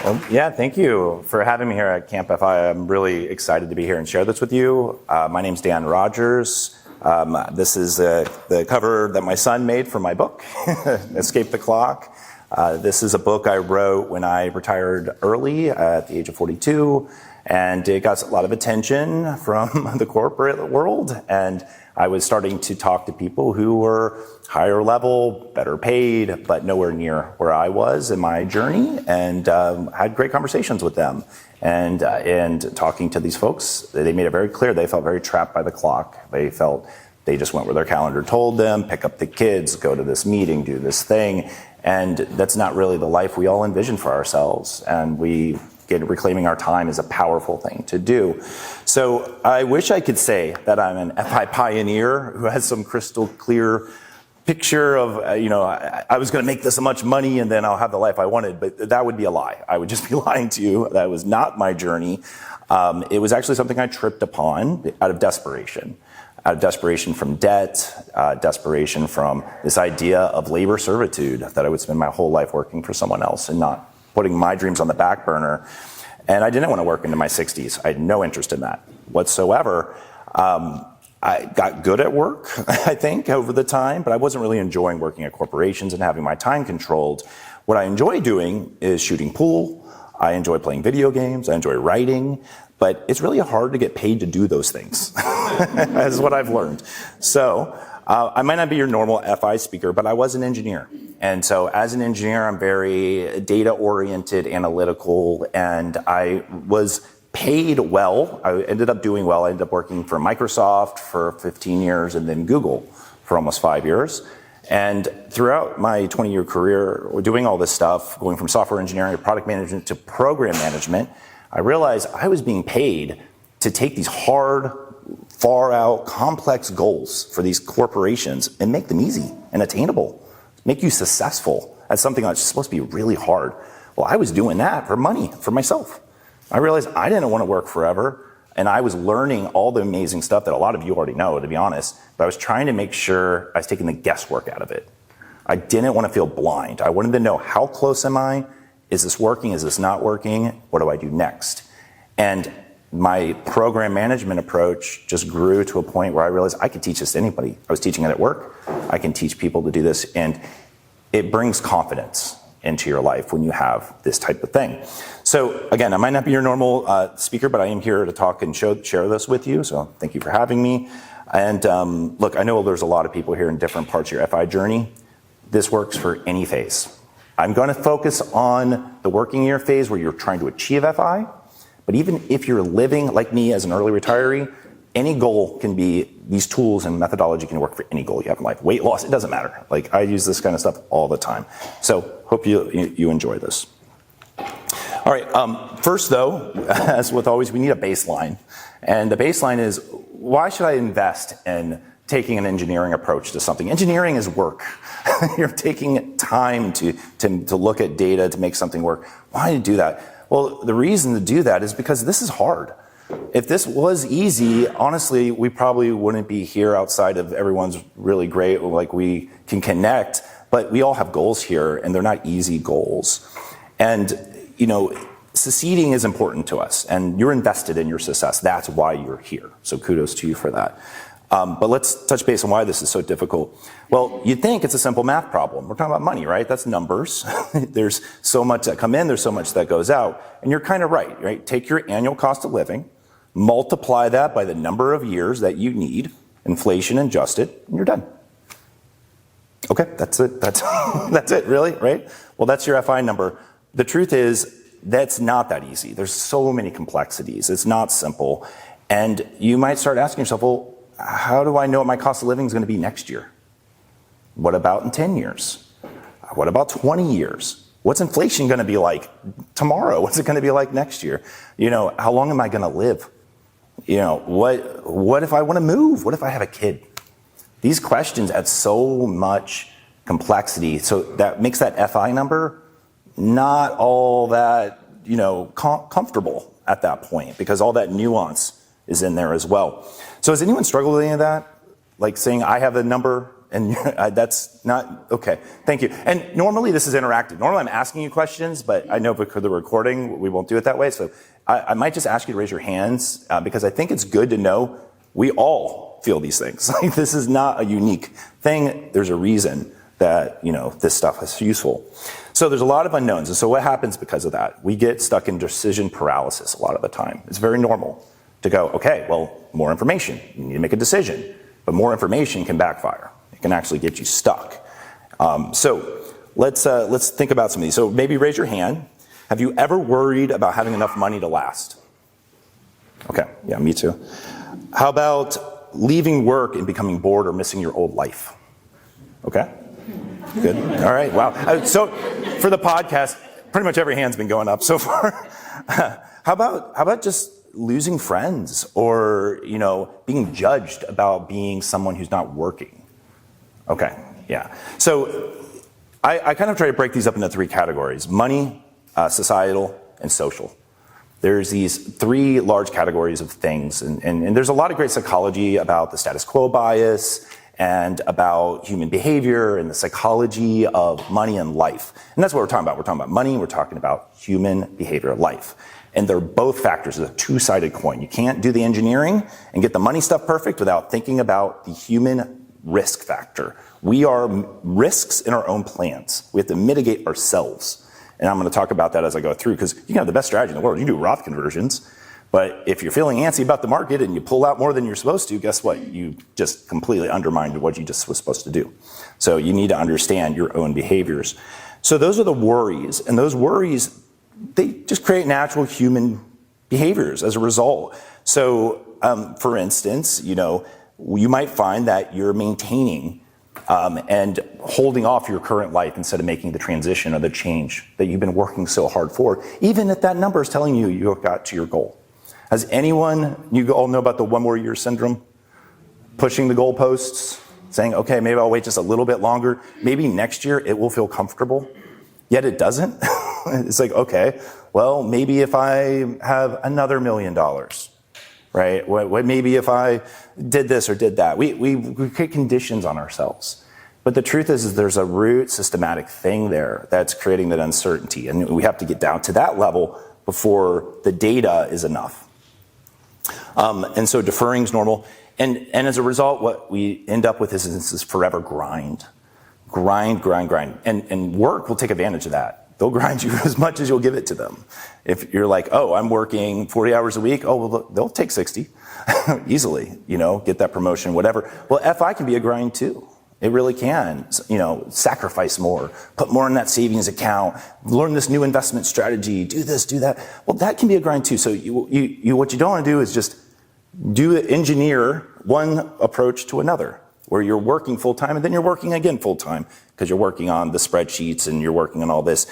Yeah, thank you for having me here at CampFI. I'm really excited to be here and share this with you. My name's Dan Rodgers. This is the cover that my son made for my book, Escape the Clock. This is a book I wrote when I retired early at the age of 42, and it got a lot of attention from the corporate world, and I was starting to talk to people who were higher level, better paid, but nowhere near where I was in my journey, and had great conversations with them. And talking to these folks, they made it very clear they felt very trapped by the clock. They felt they just went where their calendar told them, pick up the kids, go to this meeting, do this thing, and that's not really the life we all envision for ourselves. And reclaiming our time is a powerful thing to do. So I wish I could say that I'm an FI pioneer who has some crystal clear picture of, I was going to make this much money and then I'll have the life I wanted, but that would be a lie. I would just be lying to you. That was not my journey. It was actually something I tripped upon out of desperation. Out of desperation from debt, desperation from this idea of labor servitude, that I would spend my whole life working for someone else and not putting my dreams on the back burner. And I didn't want to work into my 60s. I had no interest in that whatsoever. I got good at work, I think, over the time, but I wasn't really enjoying working at corporations and having my time controlled. What I enjoy doing is shooting pool. I enjoy playing video games. I enjoy writing. But it's really hard to get paid to do those things, is what I've learned. So I might not be your normal FI speaker, but I was an engineer. And so as an engineer, I'm very data-oriented, analytical, and I was paid well. I ended up doing well. I ended up working for Microsoft for 15 years and then Google for almost 5 years. And throughout my 20-year career, doing all this stuff, going from software engineering to product management to program management, I realized I was being paid to take these hard, far out, complex goals for these corporations and make them easy and attainable, make you successful at something that's supposed to be really hard. Well, I was doing that for money, for myself. I realized I didn't want to work forever, and I was learning all the amazing stuff that a lot of you already know, to be honest, but I was trying to make sure I was taking the guesswork out of it. I didn't want to feel blind. I wanted to know, how close am I? Is this working? Is this not working? What do I do next? And my program management approach just grew to a point where I realized I could teach this to anybody. I was teaching it at work. I can teach people to do this, and it brings confidence into your life when you have this type of thing. So again, I might not be your normal speaker, but I am here to talk and share this with you. So thank you for having me. And look, I know there's a lot of people here in different parts of your FI journey. This works for any phase. I'm going to focus on the working year phase where you're trying to achieve FI. But even if you're living like me as an early retiree, any goal can be, these tools and methodology can work for any goal you have in life. Weight loss, it doesn't matter. Like, I use this kind of stuff all the time. So hope you enjoy this. All right, first though, as with always, we need a baseline. And the baseline is, why should I invest in taking an engineering approach to something? Engineering is work. You're taking time to look at data to make something work. Why do that? Well, the reason to do that is because this is hard. If this was easy, honestly, we probably wouldn't be here outside of everyone's really great, like we can connect, but we all have goals here and they're not easy goals. And, succeeding is important to us and you're invested in your success. That's why you're here. So kudos to you for that. But let's touch base on why this is so difficult. Well, you'd think it's a simple math problem. We're talking about money, right? That's numbers. There's so much that come in, there's so much that goes out. And you're kind of right? Take your annual cost of living, multiply that by the number of years that you need, inflation adjusted, and you're done. Okay, that's it. That's it, really, right? Well, that's your FI number. The truth is, that's not that easy. There's so many complexities. It's not simple. And you might start asking yourself, well, how do I know what my cost of living is going to be next year? What about in 10 years? What about 20 years? What's inflation going to be like tomorrow? What's it going to be like next year? How long am I going to live? What if I want to move? What if I have a kid? These questions add so much complexity. So that makes that FI number not all that, comfortable at that point, because all that nuance is in there as well. So has anyone struggled with any of that? Like saying, I have a number, And that's not, okay, thank you. And normally this is interactive. Normally I'm asking you questions, but I know because of the recording, we won't do it that way. So I might just ask you to raise your hands because I think it's good to know we all feel these things. Like, this is not a unique thing. There's a reason that, this stuff is useful. So there's a lot of unknowns. And so what happens because of that? We get stuck in decision paralysis a lot of the time. It's very normal to go, okay, well, more information. You need to make a decision. But more information can backfire. It can actually get you stuck. So let's think about some of these. So maybe raise your hand. Have you ever worried about having enough money to last? Okay, yeah, me too. How about leaving work and becoming bored or missing your old life? Okay, good. All right, wow. So for the podcast, pretty much every hand's been going up so far. How about just losing friends or, being judged about being someone who's not working? Okay, yeah. So I kind of try to break these up into three categories: money, societal, and social. There's these three large categories of things, and there's a lot of great psychology about the status quo bias and about human behavior and the psychology of money and life. And that's what we're talking about. We're talking about money, we're talking about human behavior, life. And they're both factors. It's a two-sided coin. You can't do the engineering and get the money stuff perfect without thinking about the human risk factor. We are risks in our own plans. We have to mitigate ourselves. And I'm going to talk about that as I go through, because you can have the best strategy in the world. You can do Roth conversions. But if you're feeling antsy about the market and you pull out more than you're supposed to, guess what? You just completely undermined what you just was supposed to do. So you need to understand your own behaviors. So those are the worries. And those worries, they just create natural human behaviors as a result. So, for instance, you might find that you're maintaining and holding off your current life instead of making the transition or the change that you've been working so hard for, even if that number is telling you you got to your goal. Has anyone, you all know about the one more year syndrome? Pushing the goalposts, saying, okay, maybe I'll wait just a little bit longer. Maybe next year it will feel comfortable, yet it doesn't. It's like, okay, well, maybe if I have another $1 million, right? What maybe if I did this or did that? We create conditions on ourselves. But the truth is there's a root systematic thing there that's creating that uncertainty. And we have to get down to that level before the data is enough. And so deferring is normal. And as a result, what we end up with is this forever grind. Grind. And work will take advantage of that. They'll grind you as much as you'll give it to them. If you're like, oh, I'm working 40 hours a week, oh, well, they'll take 60 easily, get that promotion, whatever. Well, FI can be a grind too. It really can, sacrifice more, put more in that savings account, learn this new investment strategy, do this, do that. Well, that can be a grind too. So what you don't want to do is just engineer one approach to another, where you're working full time and then you're working again full time because you're working on the spreadsheets and you're working on all this.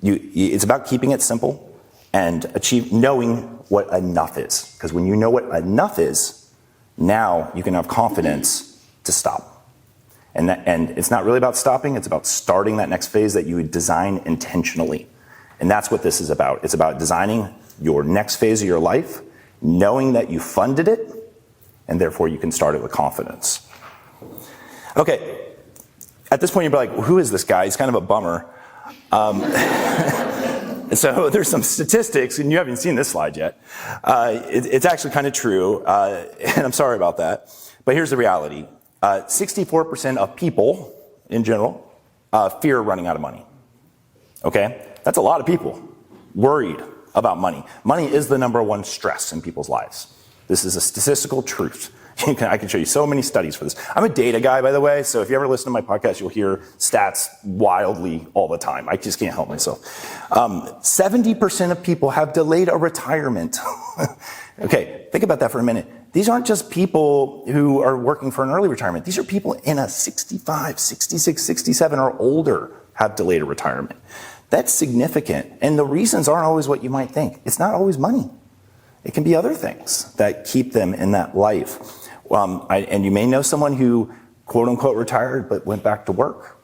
It's about keeping it simple and knowing what enough is. Because when you know what enough is, now you can have confidence to stop. And it's not really about stopping, it's about starting that next phase that you would design intentionally. And that's what this is about. It's about designing your next phase of your life, knowing that you funded it, and therefore you can start it with confidence. Okay, at this point you'll be like, well, who is this guy? He's kind of a bummer. So there's some statistics, and you haven't seen this slide yet. It's actually kind of true, and I'm sorry about that. But here's the reality. 64% of people, in general, fear running out of money. Okay? That's a lot of people worried about money. Money is the number one stress in people's lives. This is a statistical truth. I can show you so many studies for this. I'm a data guy, by the way, so if you ever listen to my podcast, you'll hear stats wildly all the time. I just can't help myself. 70% of people have delayed a retirement. Okay, think about that for a minute. These aren't just people who are working for an early retirement. These are people in a 65, 66, 67 or older have delayed a retirement. That's significant. And the reasons aren't always what you might think. It's not always money. It can be other things that keep them in that life. And you may know someone who, quote unquote, retired but went back to work,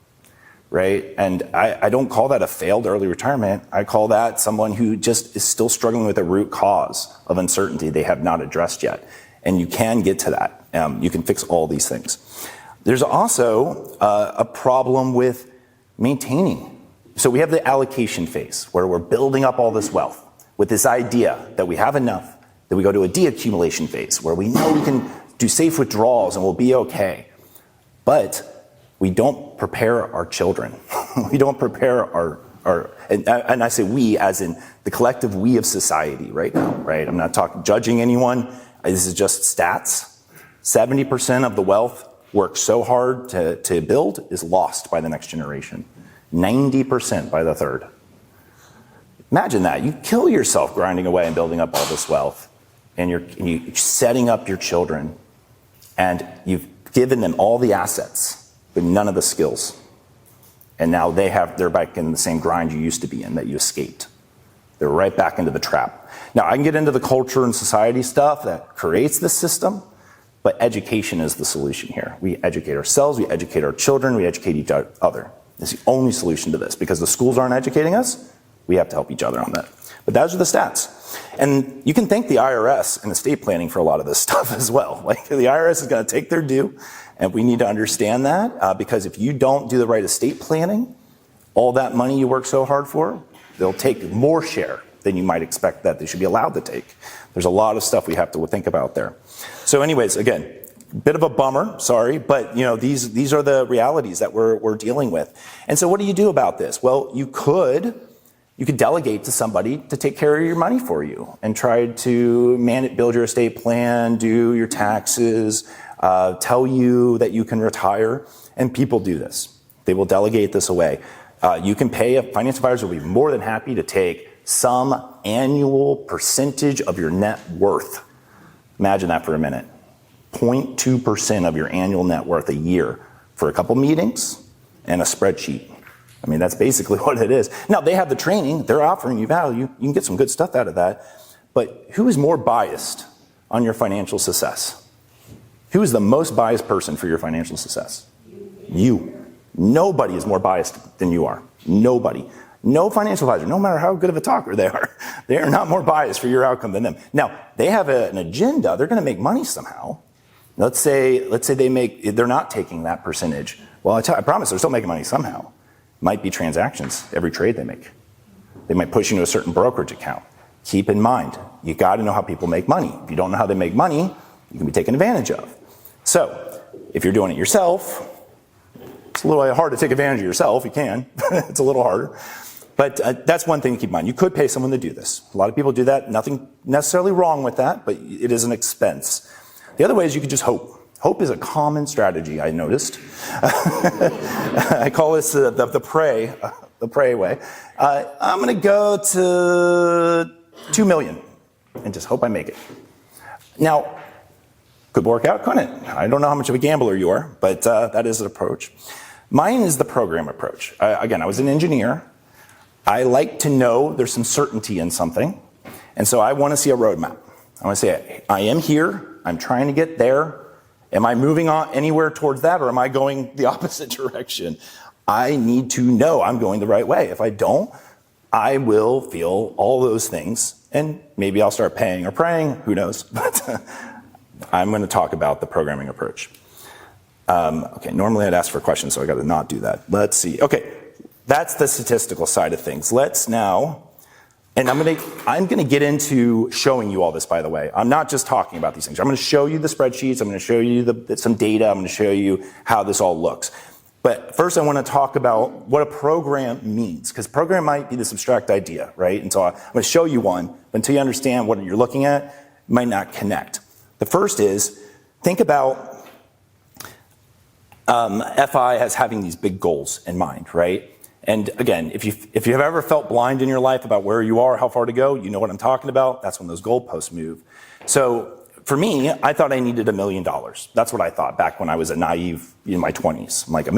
right? And I don't call that a failed early retirement. I call that someone who just is still struggling with a root cause of uncertainty they have not addressed yet. And you can get to that. You can fix all these things. There's also a problem with maintaining. So we have the allocation phase where we're building up all this wealth with this idea that we have enough, that we go to a deaccumulation phase where we know we can do safe withdrawals and we'll be okay. But we don't prepare our children. We don't prepare and I say we as in the collective we of society right now, right? I'm not judging anyone. This is just stats. 70% of the wealth worked so hard to build is lost by the next generation. 90% by the third. Imagine that. You kill yourself grinding away and building up all this wealth. And you're setting up your children. And you've given them all the assets, but none of the skills. And now they're back in the same grind you used to be in that you escaped. They're right back into the trap. Now, I can get into the culture and society stuff that creates this system, but education is the solution here. We educate ourselves, we educate our children, we educate each other. It's the only solution to this. Because the schools aren't educating us, we have to help each other on that. But those are the stats. And you can thank the IRS and estate planning for a lot of this stuff as well. Like the IRS is going to take their due, and we need to understand that because if you don't do the right estate planning, all that money you work so hard for, they'll take more share than you might expect that they should be allowed to take. There's a lot of stuff we have to think about there. So anyways, again, bit of a bummer, sorry, but these are the realities that we're dealing with. And so what do you do about this? Well, you could delegate to somebody to take care of your money for you and try to build your estate plan, do your taxes, tell you that you can retire, and people do this. They will delegate this away. You can pay a financial advisor will be more than happy to take some annual percentage of your net worth. Imagine that for a minute. 0.2% of your annual net worth a year for a couple meetings and a spreadsheet. I mean, that's basically what it is. Now, they have the training. They're offering you value. You can get some good stuff out of that. But who is more biased on your financial success? Who is the most biased person for your financial success? You. Nobody is more biased than you are. Nobody. No financial advisor, no matter how good of a talker they are not more biased for your outcome than them. Now, they have an agenda. They're going to make money somehow. Let's say they're not taking that percentage. Well, I promise they're still making money somehow. Might be transactions, every trade they make. They might push you into a certain brokerage account. Keep in mind, you got to know how people make money. If you don't know how they make money, you can be taken advantage of. So, if you're doing it yourself, it's a little hard to take advantage of yourself. You can. It's a little harder. But that's one thing to keep in mind. You could pay someone to do this. A lot of people do that. Nothing necessarily wrong with that, but it is an expense. The other way is you could just hope. Hope is a common strategy, I noticed. I call this the pray way. I'm going to go to 2 million and just hope I make it. Now, could work out, couldn't it? I don't know how much of a gambler you are, but that is an approach. Mine is the program approach. Again, I was an engineer. I like to know there's some certainty in something, and so I want to see a roadmap. I want to say, I am here, I'm trying to get there. Am I moving on anywhere towards that, or am I going the opposite direction? I need to know I'm going the right way. If I don't, I will feel all those things, and maybe I'll start paying or praying, who knows, but I'm going to talk about the programming approach. Okay, normally I'd ask for questions, so I got to not do that. Let's see. Okay, that's the statistical side of things. Let's now, and I'm going to get into showing you all this, by the way. I'm not just talking about these things. I'm going to show you the spreadsheets. I'm going to show you some data. I'm going to show you how this all looks. But first, I want to talk about what a program means, because program might be this abstract idea, right? And so I'm going to show you one, but until you understand what you're looking at, it might not connect. The first is, think about FI as having these big goals in mind, right? And again, if you've ever felt blind in your life about where you are, how far to go, you know what I'm talking about. That's when those goalposts move. So for me, I thought I needed $1 million. That's what I thought back when I was a naive in my 20s. I'm like, a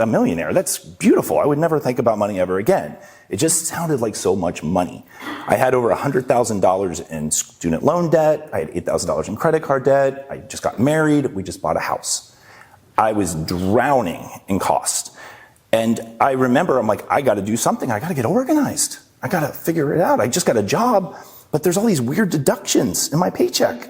millionaire, that's beautiful. I would never think about money ever again. It just sounded like so much money. I had over $100,000 in student loan debt. I had $8,000 in credit card debt. I just got married. We just bought a house. I was drowning in cost. And I remember, I'm like, I got to do something. I got to get organized. I got to figure it out. I just got a job, but there's all these weird deductions in my paycheck.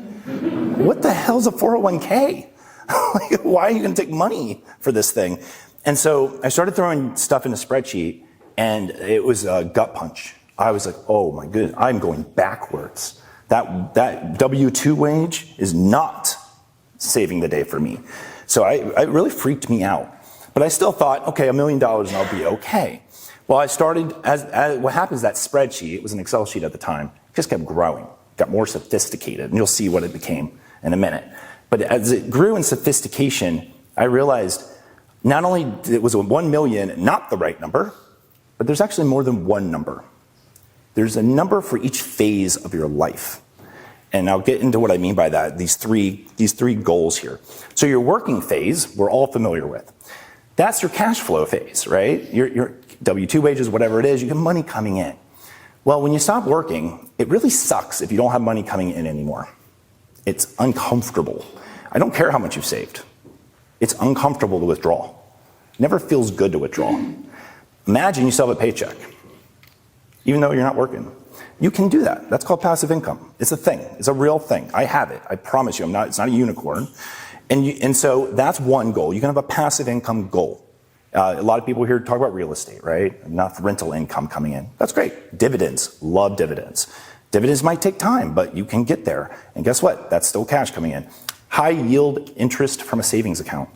What the hell's a 401k? Like, why are you going to take money for this thing? And so I started throwing stuff in a spreadsheet, and it was a gut punch. I was like, oh my goodness, I'm going backwards. That W-2 wage is not saving the day for me. So it really freaked me out. But I still thought, okay, $1 million and I'll be okay. Well, I started, what happens, that spreadsheet, it was an Excel sheet at the time, just kept growing, got more sophisticated, and you'll see what it became in a minute. But as it grew in sophistication, I realized not only it was 1 million, not the right number, but there's actually more than one number. There's a number for each phase of your life. And I'll get into what I mean by that, these three goals here. So your working phase, we're all familiar with. That's your cash flow phase, right? Your W-2 wages, whatever it is, you get money coming in. Well, when you stop working, it really sucks if you don't have money coming in anymore. It's uncomfortable. I don't care how much you've saved. It's uncomfortable to withdraw. It never feels good to withdraw. Imagine you still have a paycheck, even though you're not working. You can do that. That's called passive income. It's a thing. It's a real thing. I have it. I promise you. It's not a unicorn. And so that's one goal. You can have a passive income goal. A lot of people here talk about real estate, right? Enough rental income coming in. That's great. Dividends. Love dividends. Dividends might take time, but you can get there. And guess what? That's still cash coming in. High yield interest from a savings account.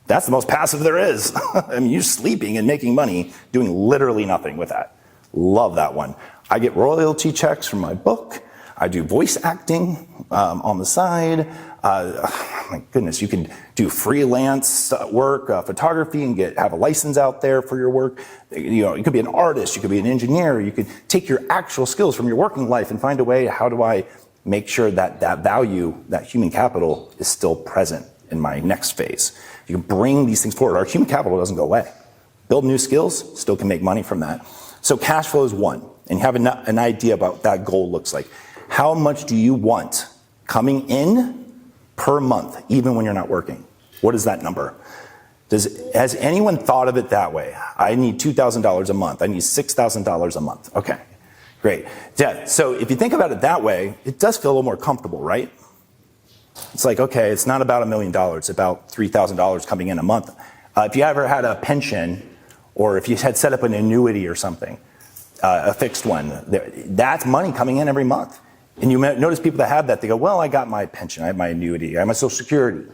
That's the most passive there is. I mean, you're sleeping and making money, doing literally nothing with that. Love that one. I get royalty checks from my book. I do voice acting on the side. My goodness, you can do freelance work, photography, and have a license out there for your work. You could be an artist, you could be an engineer, you could take your actual skills from your working life and find a way, how do I make sure that that value, that human capital, is still present in my next phase. You can bring these things forward. Our human capital doesn't go away. Build new skills, still can make money from that. So cash flow is one, and you have an idea about what that goal looks like. How much do you want coming in per month, even when you're not working? What is that number? Has anyone thought of it that way? I need $2,000 a month. I need $6,000 a month. Okay, great. Yeah, so if you think about it that way, it does feel a little more comfortable, right? It's like, okay, it's not about $1 million. It's about $3,000 coming in a month. If you ever had a pension, or if you had set up an annuity or something, a fixed one, that's money coming in every month. And you notice people that have that, they go, well, I got my pension, I have my annuity, I have my Social Security.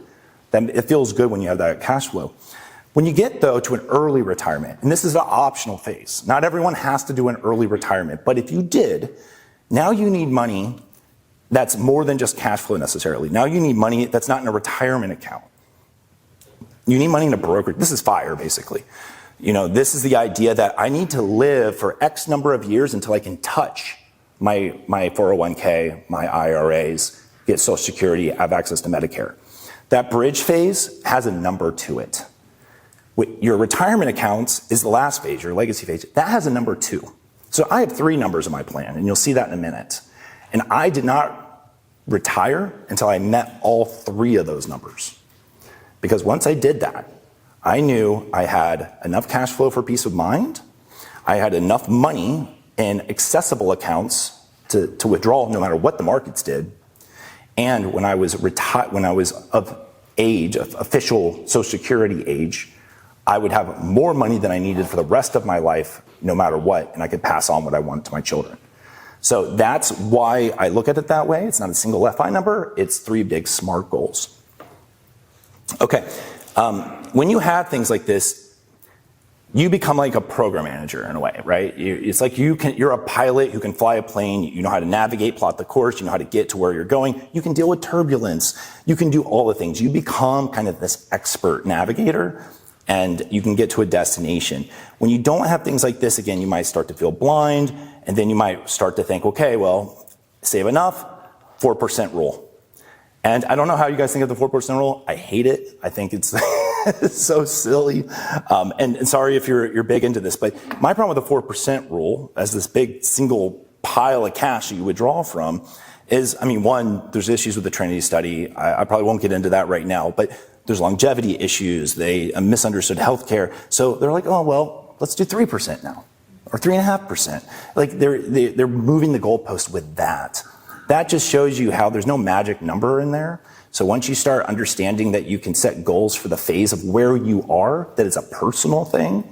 Then it feels good when you have that cash flow. When you get, though, to an early retirement, and this is an optional phase, not everyone has to do an early retirement, but if you did, now you need money that's more than just cash flow necessarily. Now you need money that's not in a retirement account. You need money in a brokerage. This is FIRE, basically. This is the idea that I need to live for X number of years until I can touch my 401k, my IRAs, get Social Security, have access to Medicare. That bridge phase has a number to it. Your retirement accounts is the last phase, your legacy phase. That has a number 2. So I have 3 numbers in my plan, and you'll see that in a minute. And I did not retire until I met all 3 of those numbers. Because once I did that, I knew I had enough cash flow for peace of mind. I had enough money in accessible accounts to withdraw no matter what the markets did. And when I was of age, of official Social Security age, I would have more money than I needed for the rest of my life, no matter what, and I could pass on what I want to my children. So that's why I look at it that way. It's not a single FI number, it's 3 big SMART goals. Okay, when you have things like this, you become like a program manager in a way, right? It's like you're a pilot who can fly a plane, you know how to navigate, plot the course, you know how to get to where you're going, you can deal with turbulence, you can do all the things. You become kind of this expert navigator, and you can get to a destination. When you don't have things like this, again, you might start to feel blind, and then you might start to think, okay, well, save enough, 4% rule. And I don't know how you guys think of the 4% rule. I hate it. I think it's it's so silly. And sorry if you're big into this, but my problem with the 4% rule as this big single pile of cash that you withdraw from is, one, there's issues with the Trinity study. I probably won't get into that right now, but there's longevity issues. They misunderstood healthcare. So they're like, oh, well, let's do 3% now, or 3.5%. Like they're moving the goalpost with that. That just shows you how there's no magic number in there. So once you start understanding that you can set goals for the phase of where you are, that it's a personal thing,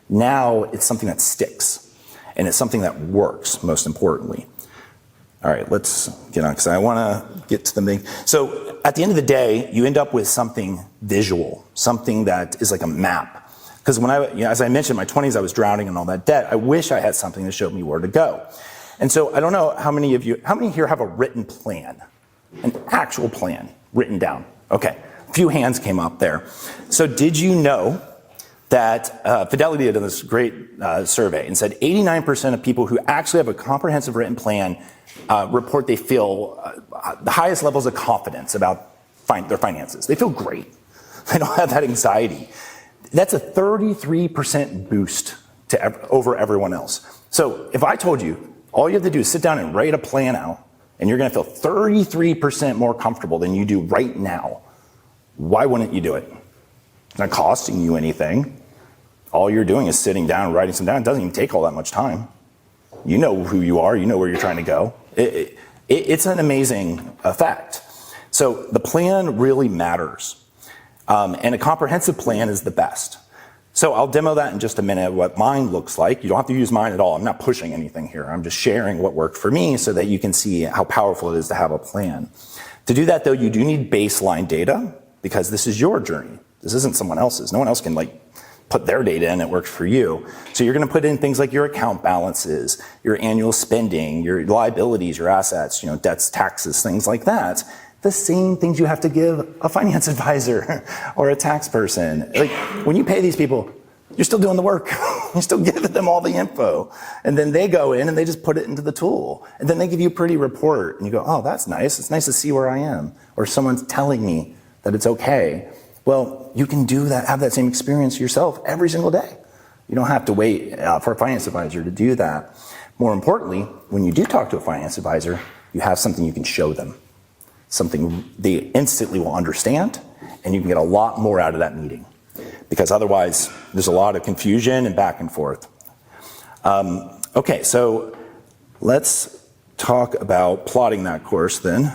now it's something that sticks. And it's something that works, most importantly. All right, let's get on, because I want to get to the main. So at the end of the day, you end up with something visual, something that is like a map. Because when as I mentioned, in my 20s, I was drowning in all that debt. I wish I had something that showed me where to go. And so I don't know how many here have a written plan, an actual plan written down? Okay, a few hands came up there. So did you know that Fidelity did this great survey and said 89% of people who actually have a comprehensive written plan report they feel the highest levels of confidence about their finances. They feel great. They don't have that anxiety. That's a 33% boost over everyone else. So if I told you, all you have to do is sit down and write a plan out, and you're going to feel 33% more comfortable than you do right now, why wouldn't you do it? It's not costing you anything. All you're doing is sitting down and writing something down. It doesn't even take all that much time. You know who you are. You know where you're trying to go. It's an amazing effect. So the plan really matters. And a comprehensive plan is the best. So I'll demo that in just a minute, what mine looks like. You don't have to use mine at all. I'm not pushing anything here. I'm just sharing what worked for me so that you can see how powerful it is to have a plan. To do that, though, you do need baseline data, because this is your journey. This isn't someone else's. No one else can put their data in, it works for you. So you're going to put in things like your account balances, your annual spending, your liabilities, your assets, debts, taxes, things like that. The same things you have to give a finance advisor or a tax person. When you pay these people, you're still doing the work. You're still giving them all the info. And then they go in and they just put it into the tool. And then they give you a pretty report. And you go, oh, that's nice. It's nice to see where I am. Or someone's telling me that it's okay. Well, you can do that, have that same experience yourself every single day. You don't have to wait for a finance advisor to do that. More importantly, when you do talk to a finance advisor, you have something you can show them. Something they instantly will understand, and you can get a lot more out of that meeting. Because otherwise, there's a lot of confusion and back and forth. Okay, so let's talk about plotting that course then.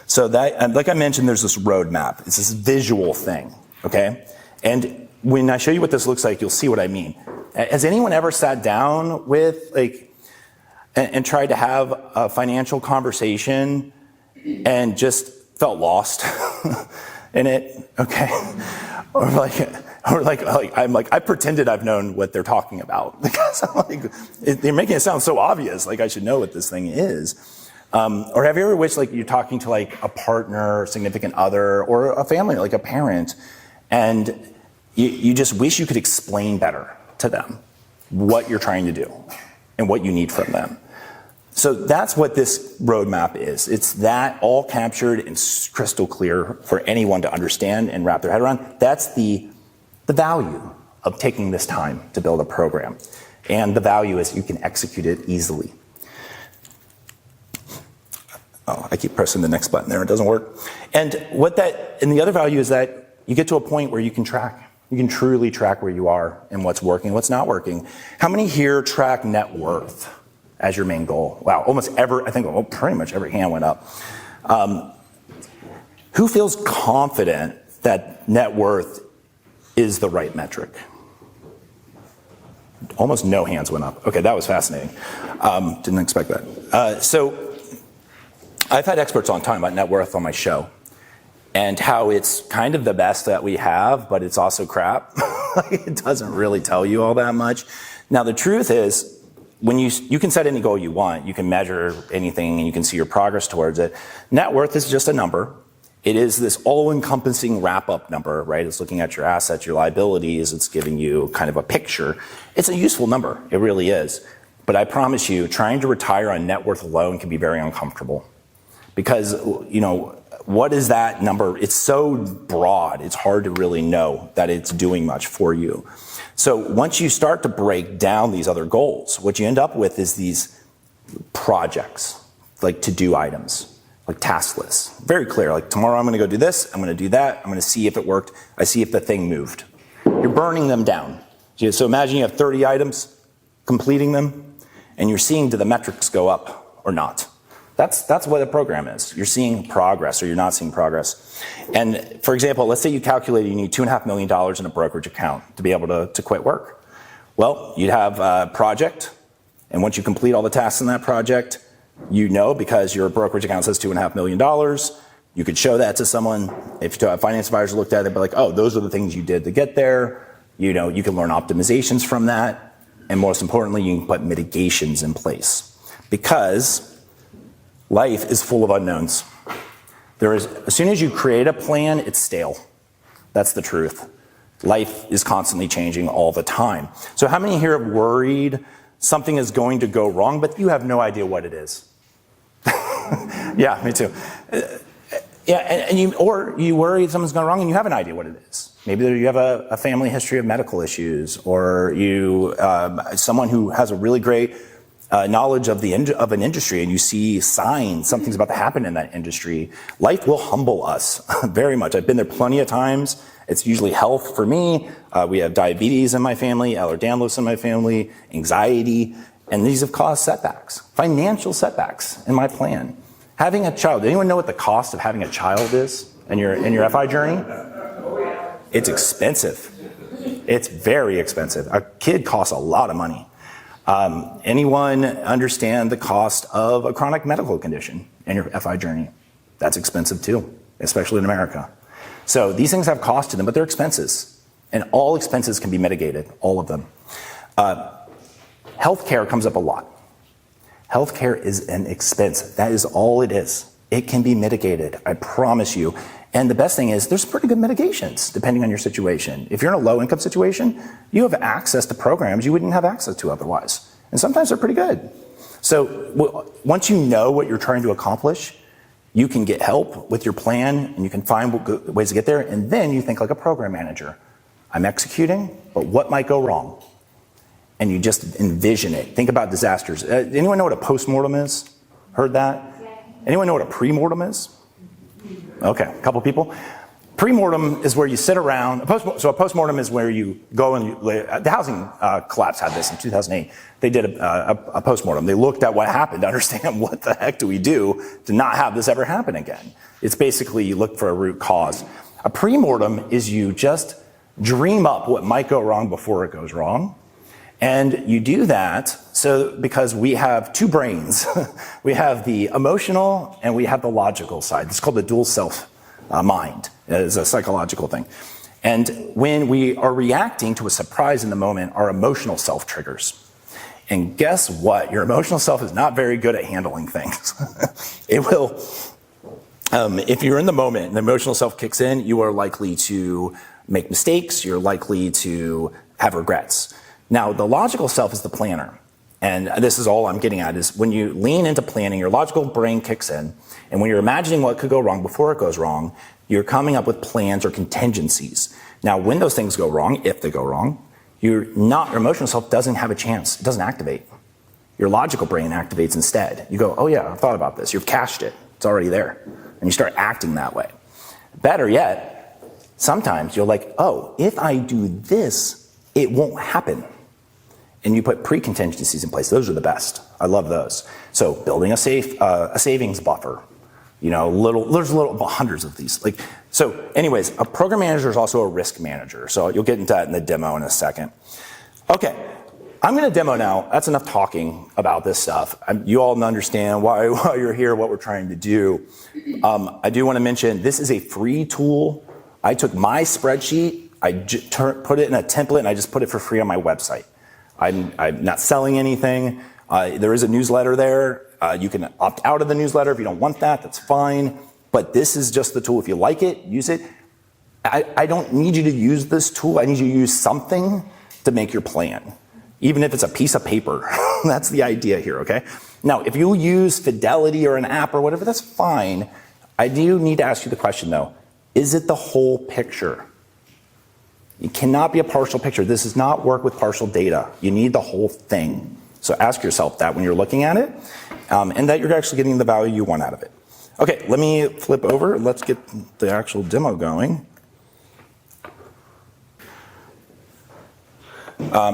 So that, like I mentioned, there's this roadmap. It's this visual thing, okay? And when I show you what this looks like, you'll see what I mean. Has anyone ever sat down with, and tried to have a financial conversation and just felt lost in it, okay? Or I pretended I've known what they're talking about, because they're making it sound so obvious, I should know what this thing is. Or have you ever wished you're talking to a partner, significant other, or a family, a parent, and you just wish you could explain better to them what you're trying to do and what you need from them? So that's what this roadmap is. It's that all captured and crystal clear for anyone to understand and wrap their head around. That's the value of taking this time to build a program. And the value is you can execute it easily. Oh, I keep pressing the next button there, it doesn't work. And the other value is that you get to a point where you can track. You can truly track where you are and what's working, what's not working. How many here track net worth as your main goal? Wow, pretty much every hand went up. Who feels confident that net worth is the right metric? Almost no hands went up. Okay, that was fascinating. Didn't expect that. So I've had experts on talking about net worth on my show, and how it's kind of the best that we have, but it's also crap. It doesn't really tell you all that much. Now, the truth is, when you can set any goal you want, you can measure anything and you can see your progress towards it. Net worth is just a number. It is this all-encompassing wrap-up number, right? It's looking at your assets, your liabilities, it's giving you kind of a picture. It's a useful number, it really is. But I promise you, trying to retire on net worth alone can be very uncomfortable. Because, what is that number? It's so broad, it's hard to really know that it's doing much for you. So once you start to break down these other goals, what you end up with is these projects, like to-do items, like task lists. Very clear, tomorrow I'm gonna go do this, I'm gonna do that, I'm gonna see if it worked, I see if the thing moved. You're burning them down. So imagine you have 30 items, completing them, and you're seeing do the metrics go up or not. That's what a program is. You're seeing progress or you're not seeing progress. And for example, let's say you calculated you need $2.5 million in a brokerage account to be able to quit work. Well, you'd have a project, and once you complete all the tasks in that project, you know, because your brokerage account says $2.5 million, you could show that to someone. If a finance advisor looked at it, they'd be like, oh, those are the things you did to get there. You know, you can learn optimizations from that. And most importantly, you can put mitigations in place. Because life is full of unknowns. As soon as you create a plan, it's stale. That's the truth. Life is constantly changing all the time. So how many here have worried something is going to go wrong, but you have no idea what it is? Yeah, me too. Yeah, and you worry something's going wrong and you have an idea what it is. Maybe you have a family history of medical issues, or someone who has a really great knowledge of an industry, and you see signs, something's about to happen in that industry. Life will humble us very much. I've been there plenty of times. It's usually health for me. We have diabetes in my family, Ehlers-Danlos in my family, anxiety, and these have caused setbacks, financial setbacks in my plan. Having a child, anyone know what the cost of having a child is in your FI journey? It's expensive. It's very expensive. A kid costs a lot of money. Anyone understand the cost of a chronic medical condition in your FI journey? That's expensive too, especially in America. So these things have cost to them, but they're expenses. And all expenses can be mitigated, all of them. Healthcare comes up a lot. Healthcare is an expense. That is all it is. It can be mitigated, I promise you. And the best thing is there's pretty good mitigations depending on your situation. If you're in a low income situation, you have access to programs you wouldn't have access to otherwise. And sometimes they're pretty good. So once you know what you're trying to accomplish, you can get help with your plan and you can find ways to get there. And then you think like a program manager. I'm executing, but what might go wrong? And you just envision it. Think about disasters. Anyone know what a postmortem is? Heard that? Anyone know what a premortem is? Okay, a couple people. Premortem is where you sit around. So a postmortem is where you go and the housing collapse had this in 2008. They did a postmortem. They looked at what happened to understand what the heck do we do to not have this ever happen again. It's basically you look for a root cause. A premortem is you just dream up what might go wrong before it goes wrong. And you do that because we have two brains. We have the emotional and we have the logical side. It's called the dual self mind. It's a psychological thing. And when we are reacting to a surprise in the moment, our emotional self triggers. And guess what? Your emotional self is not very good at handling things. It will, if you're in the moment and the emotional self kicks in, you are likely to make mistakes. You're likely to have regrets. Now, the logical self is the planner. And this is all I'm getting at is when you lean into planning, your logical brain kicks in. And when you're imagining what could go wrong before it goes wrong, you're coming up with plans or contingencies. Now, when those things go wrong, if they go wrong, your emotional self doesn't have a chance. It doesn't activate. Your logical brain activates instead. You go, oh yeah, I thought about this. You've cached it. It's already there. And you start acting that way. Better yet, sometimes you're like, oh, if I do this, it won't happen. And you put pre-contingencies in place. Those are the best. I love those. So building a savings buffer. You know, there's hundreds of these. So anyways, a program manager is also a risk manager. So you'll get into that in the demo in a second. Okay, I'm going to demo now. That's enough talking about this stuff. You all understand why you're here, what we're trying to do. I do want to mention this is a free tool. I took my spreadsheet, I put it in a template, and I just put it for free on my website. I'm not selling anything. There is a newsletter there. You can opt out of the newsletter if you don't want that. That's fine. But this is just the tool. If you like it, use it. I don't need you to use this tool. I need you to use something to make your plan, even if it's a piece of paper. That's the idea here, okay? Now, if you use Fidelity or an app or whatever, that's fine. I do need to ask you the question, though. Is it the whole picture? It cannot be a partial picture. This does not work with partial data. You need the whole thing. So ask yourself that when you're looking at it, and that you're actually getting the value you want out of it. Okay, let me flip over. Let's get the actual demo going.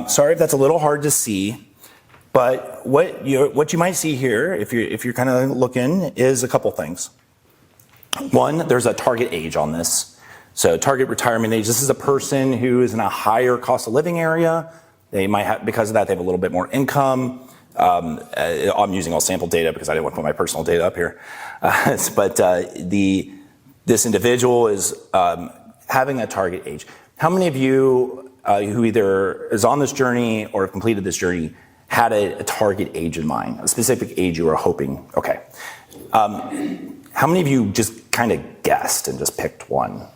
Sorry if that's a little hard to see. But what you might see here, if you're kind of looking, is a couple things. One, there's a target age on this. So target retirement age, this is a person who is in a higher cost of living area. They might have, because of that, they have a little bit more income. I'm using all sample data because I didn't want to put my personal data up here. But this individual is having a target age. How many of you who either is on this journey or have completed this journey had a target age in mind, a specific age you were hoping? Okay. How many of you just kind of guessed and just picked one?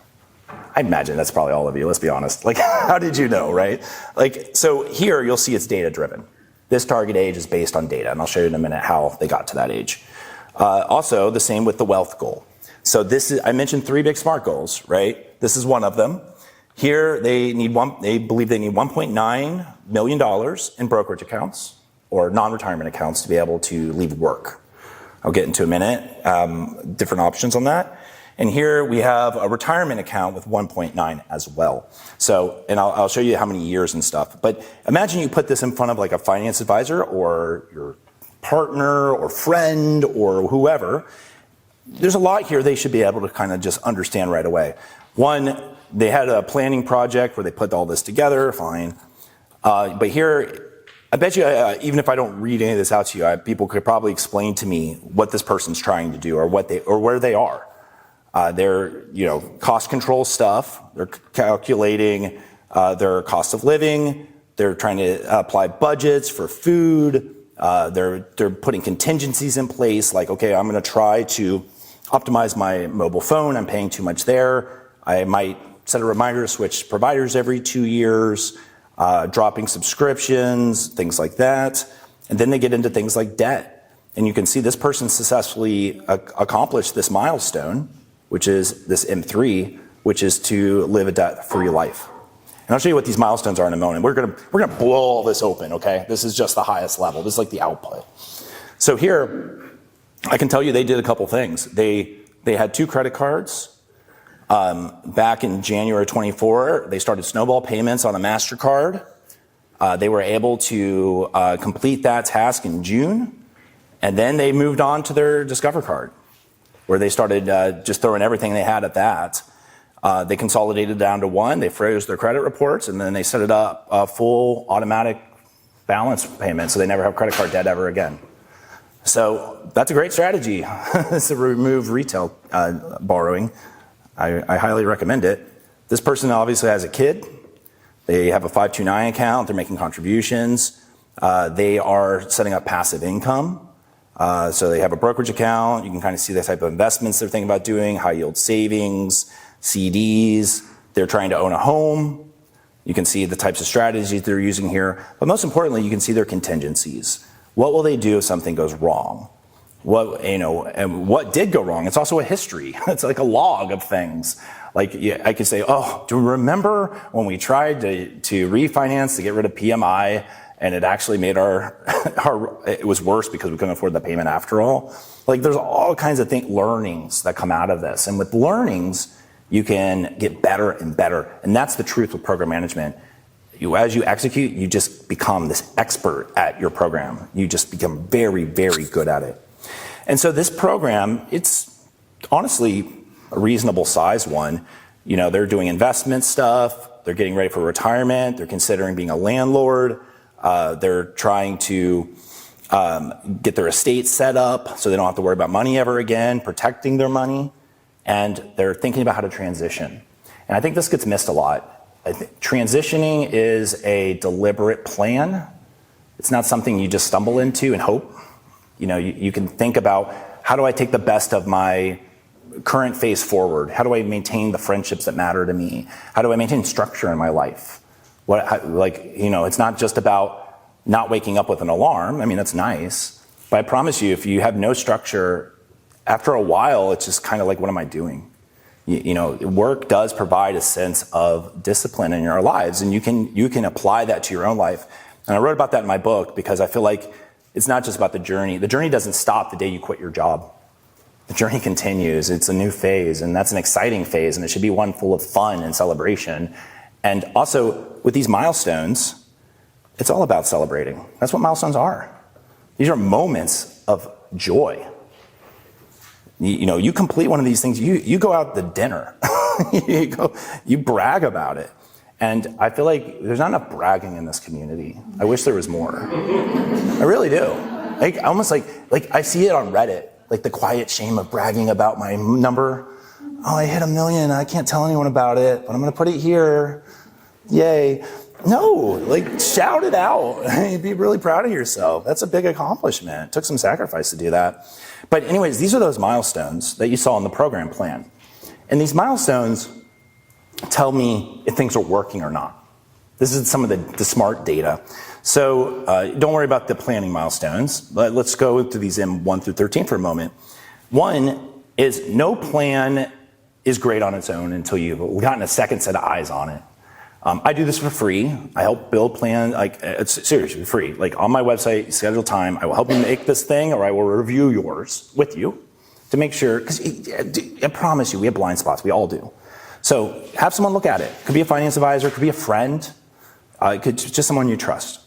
I imagine that's probably all of you, let's be honest. Like, how did you know, right? Like, so here you'll see it's data driven. This target age is based on data, and I'll show you in a minute how they got to that age. Also, the same with the wealth goal. So I mentioned 3 big SMART goals, right? This is one of them. Here, they believe they need $1.9 million in brokerage accounts or non-retirement accounts to be able to leave work. I'll get into a minute, different options on that. And here we have a retirement account with 1.9 as well. So, and I'll show you how many years and stuff. But imagine you put this in front of like a finance advisor or your partner or friend or whoever. There's a lot here they should be able to kind of just understand right away. One, they had a planning project where they put all this together, fine. But here, I bet you, even if I don't read any of this out to you, people could probably explain to me what this person's trying to do or where they are. They're, cost control stuff. They're calculating their cost of living. They're trying to apply budgets for food. They're putting contingencies in place, like, okay, I'm going to try to optimize my mobile phone. I'm paying too much there. I might set a reminder to switch providers every 2 years, dropping subscriptions, things like that. And then they get into things like debt. And you can see this person successfully accomplished this milestone, which is this M3, which is to live a debt-free life. And I'll show you what these milestones are in a moment. We're gonna blow all this open, okay? This is just the highest level. This is like the output. So here, I can tell you they did a couple things. They had 2 credit cards. Back in January 24, they started snowball payments on a MasterCard. They were able to complete that task in June, and then they moved on to their Discover card, where they started just throwing everything they had at that. They consolidated down to 1, they froze their credit reports, and then they set it up a full automatic balance payment so they never have credit card debt ever again. So that's a great strategy to remove retail borrowing. I highly recommend it. This person obviously has a kid. They have a 529 account, they're making contributions. They are setting up passive income. So they have a brokerage account. You can kind of see the type of investments they're thinking about doing, high yield savings, CDs. They're trying to own a home. You can see the types of strategies they're using here. But most importantly, you can see their contingencies. What will they do if something goes wrong? And what did go wrong? It's also a history. It's like a log of things. Like I could say, oh, do you remember when we tried to refinance to get rid of PMI? And it actually made it was worse because we couldn't afford the payment after all. Like there's all kinds of learnings that come out of this. And with learnings, you can get better and better. And that's the truth with program management. As you execute, you just become this expert at your program. You just become very, very good at it. And so this program, it's honestly a reasonable size one. They're doing investment stuff. They're getting ready for retirement. They're considering being a landlord. They're trying to get their estate set up so they don't have to worry about money ever again, protecting their money, and they're thinking about how to transition. And I think this gets missed a lot. I think transitioning is a deliberate plan. It's not something you just stumble into and hope. You can think about, how do I take the best of my current phase forward? How do I maintain the friendships that matter to me? How do I maintain structure in my life? It's not just about not waking up with an alarm. I mean, that's nice. But I promise you, if you have no structure, after a while, it's just kind of like, what am I doing? Work does provide a sense of discipline in your lives, and you can apply that to your own life. And I wrote about that in my book because I feel like it's not just about the journey. The journey doesn't stop the day you quit your job. The journey continues. It's a new phase, and that's an exciting phase, and it should be one full of fun and celebration. And also, with these milestones, It's all about celebrating. That's what milestones are. These are moments of joy. You complete one of these things, you go out to dinner, you brag about it. And I feel like there's not enough bragging in this community. I wish there was more. I really do. Almost like I see it on Reddit, like the quiet shame of bragging about my number. Oh, I hit 1 million, I can't tell anyone about it, but I'm gonna put it here. Yay. No, shout it out. Be really proud of yourself. That's a big accomplishment. It took some sacrifice to do that. But anyways, these are those milestones that you saw in the program plan. And these milestones tell me if things are working or not. This is some of the SMART data. So don't worry about the planning milestones, but let's go to these M1 through 13 for a moment. One is no plan is great on its own until you've gotten a second set of eyes on it. I do this for free. I help build plans, it's seriously free. On my website, schedule time, I will help you make this thing, or I will review yours with you to make sure, because I promise you, we have blind spots, we all do. So have someone look at it. Could be a finance advisor, could be a friend, it could just someone you trust.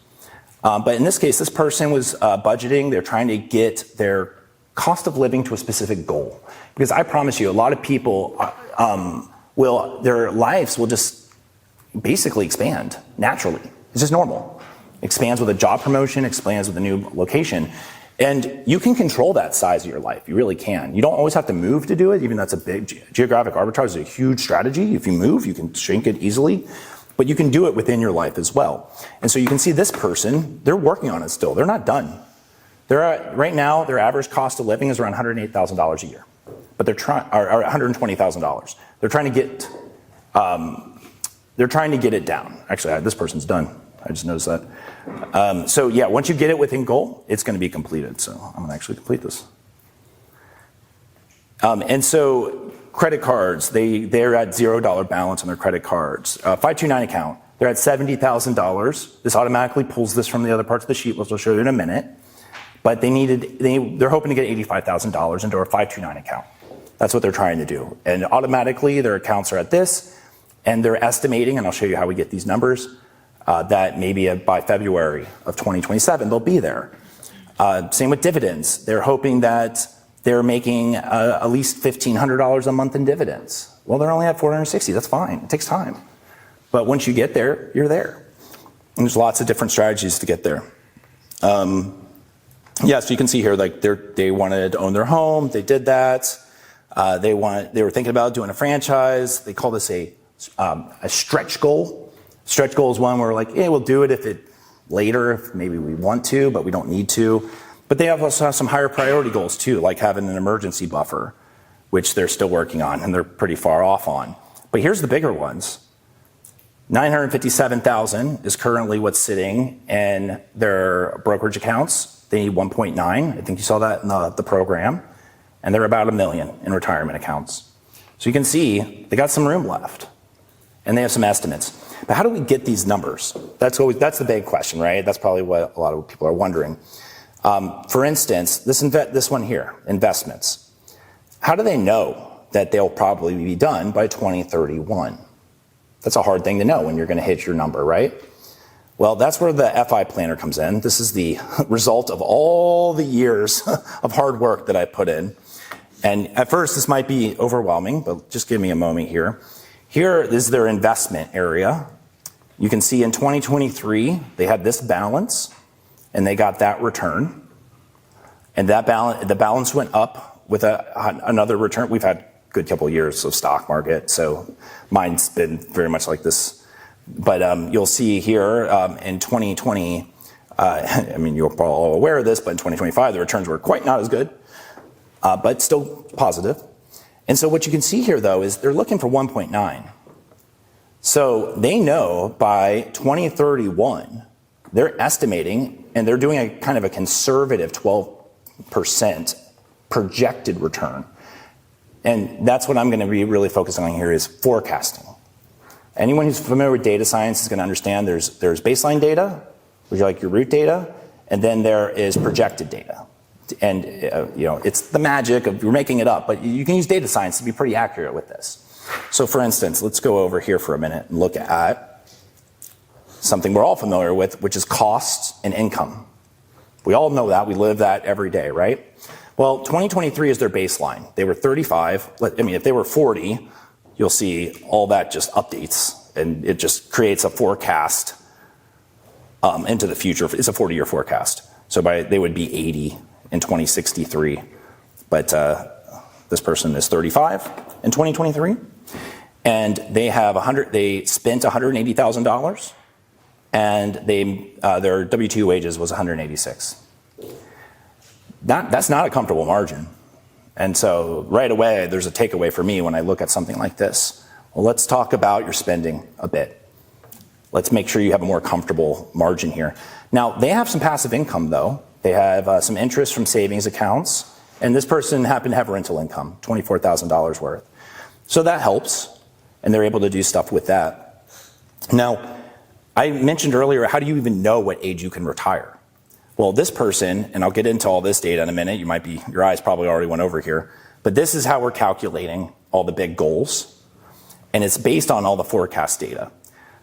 But in this case, this person was budgeting, they're trying to get their cost of living to a specific goal. Because I promise you, a lot of people their lives will just basically expand naturally. It's just normal. Expands with a job promotion, expands with a new location. And you can control that size of your life. You really can. You don't always have to move to do it, even that's a big, geographic arbitrage is a huge strategy. If you move, you can shrink it easily, but you can do it within your life as well. And so you can see this person, they're working on it still. They're not done. Right now, their average cost of living is around $108,000 a year, but they're trying, or $120,000. They're trying to get it down. Actually, this person's done. I just noticed that. So yeah, once you get it within goal, it's going to be completed. So I'm going to actually complete this. And so credit cards, they're at $0 balance on their credit cards. 529 account, they're at $70,000. This automatically pulls this from the other parts of the sheet, which I'll show you in a minute. But they're hoping to get $85,000 into a 529 account. That's what they're trying to do. And automatically their accounts are at this. And they're estimating, and I'll show you how we get these numbers, that maybe by February of 2027, they'll be there. Same with dividends. They're hoping that they're making at least $1,500 a month in dividends. Well, they're only at $460. That's fine. It takes time. But once you get there, you're there. And there's lots of different strategies to get there. So you can see here, they wanted to own their home. They did that. They were thinking about doing a franchise. They call this a stretch goal. Stretch goal is one where we're like, we'll do it later if maybe we want to, but we don't need to. But they also have some higher priority goals too, like having an emergency buffer, which they're still working on and they're pretty far off on. But here's the bigger ones. $957,000 is currently what's sitting in their brokerage accounts. They need 1.9. I think you saw that in the program. And they're about $1 million in retirement accounts. So you can see they got some room left. And they have some estimates. But how do we get these numbers? That's the big question, right? That's probably what a lot of people are wondering. For instance, this one here, investments. How do they know that they'll probably be done by 2031? That's a hard thing to know when you're going to hit your number, right? Well, that's where the FI planner comes in. This is the result of all the years of hard work that I put in. And at first, this might be overwhelming, but just give me a moment here. Here is their investment area. You can see in 2023, they had this balance, and they got that return. And the balance went up with another return. We've had a good couple of years of stock market, so mine's been very much like this. But you'll see here in 2020, you're probably all aware of this, but in 2025, the returns were quite not as good, but still positive. And so what you can see here, though, is they're looking for 1.9. So they know by 2031, they're estimating, and they're doing a kind of a conservative 12% projected return. And that's what I'm going to be really focusing on here is forecasting. Anyone who's familiar with data science is going to understand there's baseline data, which is like your root data, and then there is projected data. And it's the magic of you're making it up, but you can use data science to be pretty accurate with this. So for instance, let's go over here for a minute and look at something we're all familiar with, which is costs and income. We all know that. We live that every day, right? Well, 2023 is their baseline. They were 35. I mean, if they were 40, you'll see all that just updates, and it just creates a forecast into the future. It's a 40-year forecast. So they would be 80 in 2063. But this person is 35 in 2023. And they spent $180,000, and their W-2 wages was $186,000. That's not a comfortable margin. And so right away, there's a takeaway for me when I look at something like this. Well, let's talk about your spending a bit. Let's make sure you have a more comfortable margin here. Now, they have some passive income, though. They have some interest from savings accounts, and this person happened to have rental income, $24,000 worth. So that helps, and they're able to do stuff with that. Now, I mentioned earlier, how do you even know what age you can retire? Well, this person, and I'll get into all this data in a minute, your eyes probably already went over here, but this is how we're calculating all the big goals, and it's based on all the forecast data.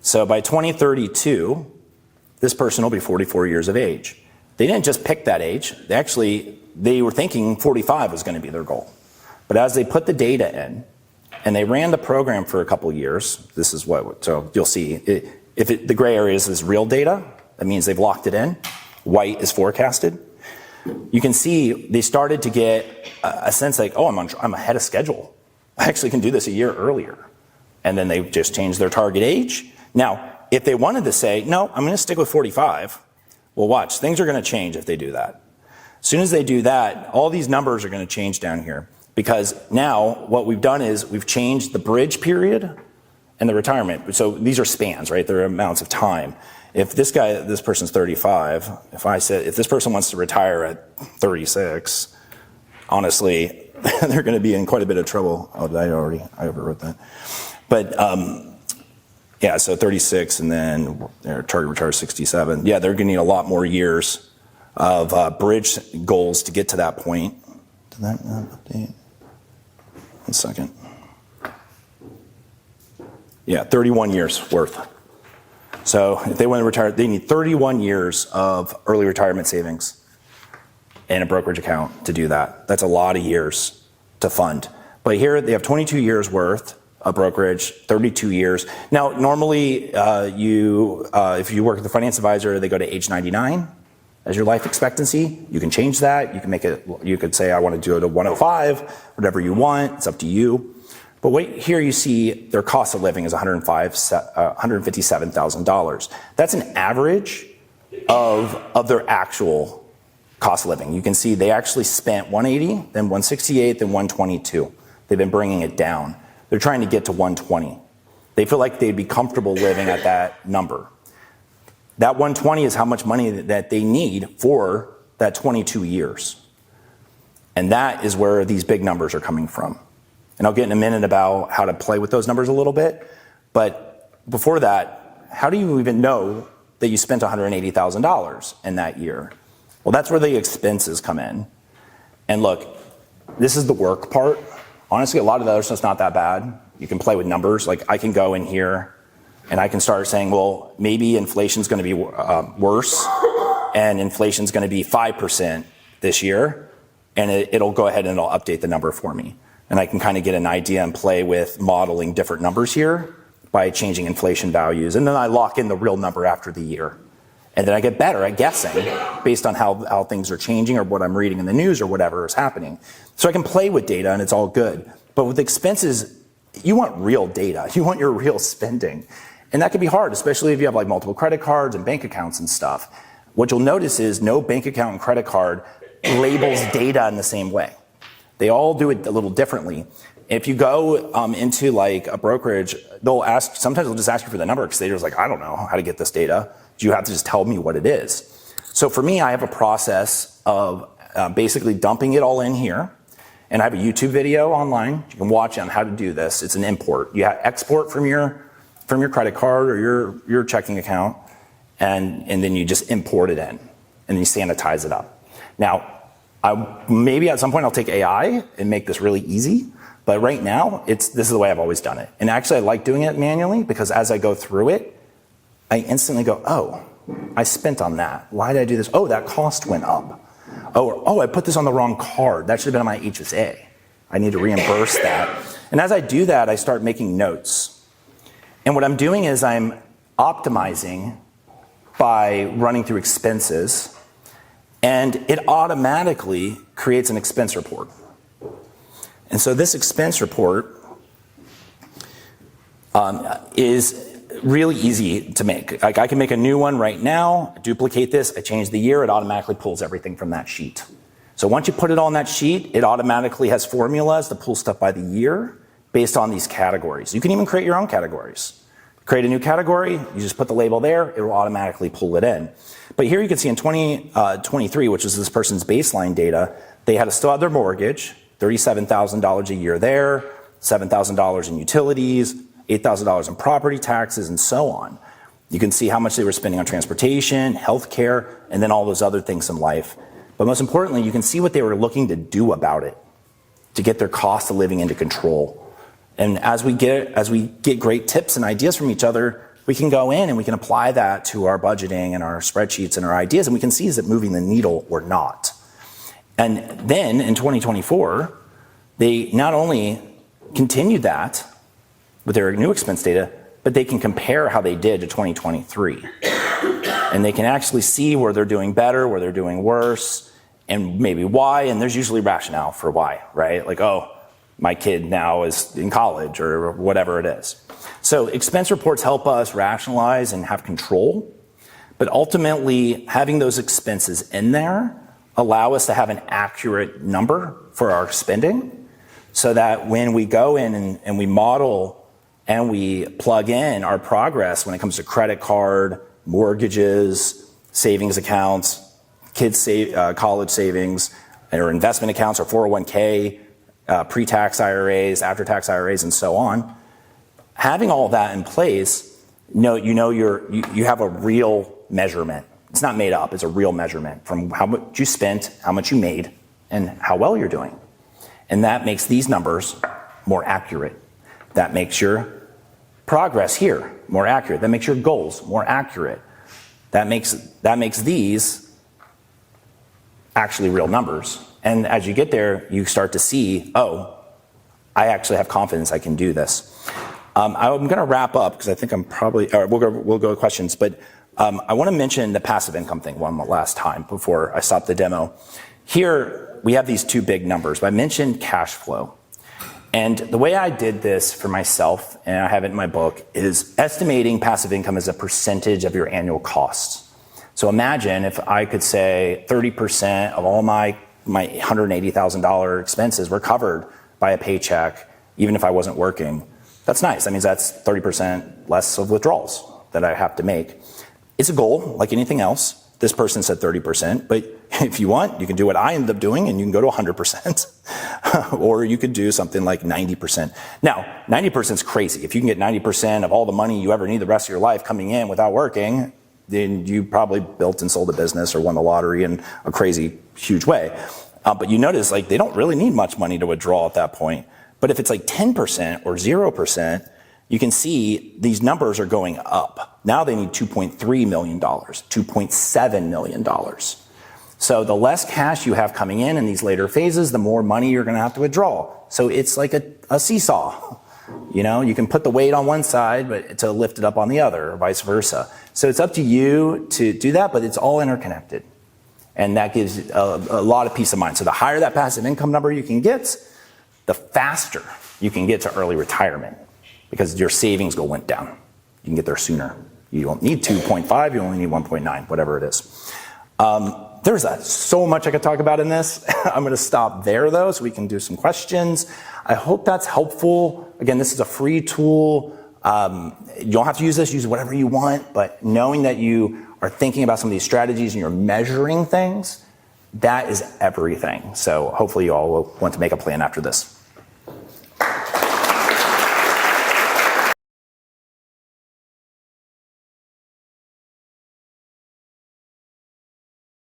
So by 2032, this person will be 44 years of age. They didn't just pick that age. They were thinking 45 was going to be their goal. But as they put the data in, and they ran the program for a couple years, so you'll see, the gray areas is real data, that means they've locked it in. White is forecasted. You can see they started to get a sense like, oh, I'm ahead of schedule. I actually can do this a year earlier. And then they just changed their target age. Now, if they wanted to say, no, I'm going to stick with 45, well, watch, things are going to change if they do that. As soon as they do that, all these numbers are going to change down here, because now what we've done is we've changed the bridge period and the retirement. So these are spans, right? They're amounts of time. If this person's 35, if this person wants to retire at 36, honestly, they're going to be in quite a bit of trouble. Oh, I overwrote that. But yeah, so 36, and then their target retire 67. Yeah, they're going to need a lot more years of bridge goals to get to that point. Did that update? 1 second. Yeah, 31 years worth. So if they want to retire, they need 31 years of early retirement savings in a brokerage account to do that. That's a lot of years to fund. But here they have 22 years worth of brokerage, 32 years. Now, normally if you work with a finance advisor, they go to age 99 as your life expectancy. You can change that. You can make it. You could say, I want to do it to 105, whatever you want. It's up to you. But here you see their cost of living is $157,000. That's an average of their actual cost of living. You can see they actually spent 180, then 168, then 122. They've been bringing it down. They're trying to get to 120. They feel like they'd be comfortable living at that number. That 120 is how much money that they need for that 22 years. And that is where these big numbers are coming from. And I'll get in a minute about how to play with those numbers a little bit. But before that, how do you even know that you spent $180,000 in that year? Well, that's where the expenses come in. And look, this is the work part. Honestly, a lot of the other stuff's not that bad. You can play with numbers. Like I can go in here and I can start saying, well, maybe inflation's going to be worse, and inflation's going to be 5% this year, and it'll go ahead and it'll update the number for me. And I can kind of get an idea and play with modeling different numbers here by changing inflation values. And then I lock in the real number after the year. And then I get better at guessing based on how things are changing or what I'm reading in the news or whatever is happening. So I can play with data and it's all good. But with expenses, you want real data. You want your real spending. And that can be hard, especially if you have like multiple credit cards and bank accounts and stuff. What you'll notice is no bank account and credit card labels data in the same way. They all do it a little differently. If you go into like a brokerage, sometimes they'll just ask you for the number because they're just like, I don't know how to get this data. You have to just tell me what it is. So for me, I have a process of basically dumping it all in here. And I have a YouTube video online. You can watch on how to do this. It's an import. You export from your credit card or your checking account, and then you just import it in, and then you sanitize it up. Now, maybe at some point I'll take AI and make this really easy, but right now this is the way I've always done it. And actually I like doing it manually because as I go through it, I instantly go, oh, I spent on that. Why did I do this? Oh, that cost went up. Oh, I put this on the wrong card. That should have been on my HSA. I need to reimburse that. And as I do that, I start making notes. And what I'm doing is I'm optimizing by running through expenses, and it automatically creates an expense report. And so this expense report is really easy to make. Like, I can make a new one right now, duplicate this, I change the year, it automatically pulls everything from that sheet. So once you put it on that sheet, it automatically has formulas to pull stuff by the year based on these categories. You can even create your own categories. Create a new category, you just put the label there, it will automatically pull it in. But here you can see in 2023, which is this person's baseline data, they still had their mortgage, $37,000 a year there, $7,000 in utilities, $8,000 in property taxes, and so on. You can see how much they were spending on transportation, healthcare, and then all those other things in life. But most importantly, you can see what they were looking to do about it to get their cost of living into control. And as we get great tips and ideas from each other, we can go in and we can apply that to our budgeting and our spreadsheets and our ideas, and we can see, is it moving the needle or not? And then in 2024, they not only continued that with their new expense data, but they can compare how they did to 2023. And they can actually see where they're doing better, where they're doing worse, and maybe why, and there's usually rationale for why, right? Like, oh, my kid now is in college or whatever it is. So expense reports help us rationalize and have control, but ultimately having those expenses in there allow us to have an accurate number for our spending so that when we go in and we model and we plug in our progress when it comes to credit card, mortgages, savings accounts, college savings, or investment accounts, or 401k, pre-tax IRAs, after-tax IRAs, and so on. Having all of that in place, you have a real measurement. It's not made up, it's a real measurement from how much you spent, how much you made, and how well you're doing. And that makes these numbers more accurate. That makes your progress here more accurate. That makes your goals more accurate. That makes these actually real numbers. And as you get there, you start to see, oh, I actually have confidence I can do this. I'm going to wrap up because I think I'm probably, we'll go to questions, but I want to mention the passive income thing one last time before I stop the demo. Here, we have these two big numbers. I mentioned cash flow. And the way I did this for myself, and I have it in my book, is estimating passive income as a percentage of your annual costs. So imagine if I could say 30% of all my $180,000 expenses were covered by a paycheck, even if I wasn't working. That's nice. That means that's 30% less of withdrawals that I have to make. It's a goal, like anything else. This person said 30%, but if you want, you can do what I ended up doing and you can go to 100%. Or you could do something like 90%. Now, 90% is crazy. If you can get 90% of all the money you ever need the rest of your life coming in without working, then you probably built and sold a business or won the lottery in a crazy, huge way. But you notice, like, they don't really need much money to withdraw at that point. But if it's like 10% or 0%, you can see these numbers are going up. Now they need $2.3 million, $2.7 million. So the less cash you have coming in these later phases, the more money you're going to have to withdraw. So it's like a seesaw. You can put the weight on one side, but to lift it up on the other, or vice versa. So it's up to you to do that, but it's all interconnected. And that gives a lot of peace of mind. So the higher that passive income number you can get, the faster you can get to early retirement because your savings goal went down. You can get there sooner. You don't need 2.5, you only need 1.9, whatever it is. There's so much I could talk about in this. I'm going to stop there, though, so we can do some questions. I hope that's helpful. Again, this is a free tool. You don't have to use this. Use whatever you want. But knowing that you are thinking about some of these strategies and you're measuring things, that is everything. So hopefully you all will want to make a plan after this.